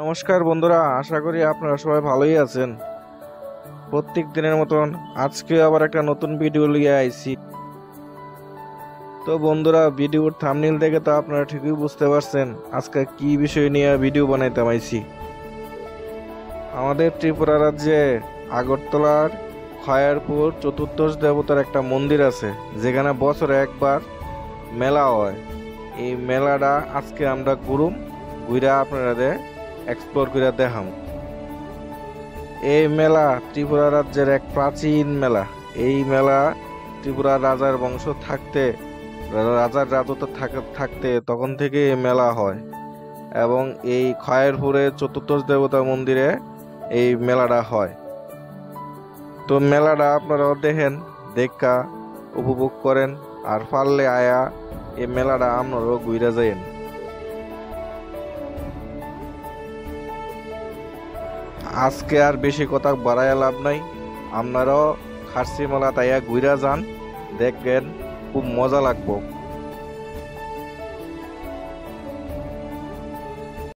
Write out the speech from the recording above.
নমস্কার বন্ধুরা, আশা করি আপনারা সবাই ভালোই আছেন। প্রত্যেক দিনের মতন আজকে আবার একটা নতুন ভিডিও নিয়ে আইছি। তো বন্ধুরা, ভিডিওর থাম্বনেল দেখে তো আপনারা ঠিকই বুঝতে পারছেন আজকে কি বিষয় নিয়ে ভিডিও বানাইতে আইছি। আমাদের ত্রিপুরা রাজ্যে আগরতলার খয়ারপুর চতুর্দশ দেবতার একটা মন্দির আছে, যেখানে বছরে একবার মেলা হয়। এই মেলাটা আজকে আমরা ঘুরা আপনাদের এক্সপ্লোর করে দেখাম। এই মেলা ত্রিপুরা রাজ্যের এক প্রাচীন মেলা। এই মেলা ত্রিপুরা রাজার বংশ থাকতে, রাজার রাজত্ব থাকতে তখন থেকে এই মেলা হয় এবং এই খয়েরপুরে চতুর্দশ দেবতা মন্দিরে এই মেলাটা হয়। তো মেলাটা আপনারাও দেখেন, দেখা উপভোগ করেন, আর পারলে আয়া এই মেলাটা আপনারাও ঘুরে যাইন। আজকে আর বেশি কথা বাড়ায় লাভ নাই, আপনারাও খাসি মেলা তাইয়া ঘুরা যান, দেখবেন খুব মজা লাগবো।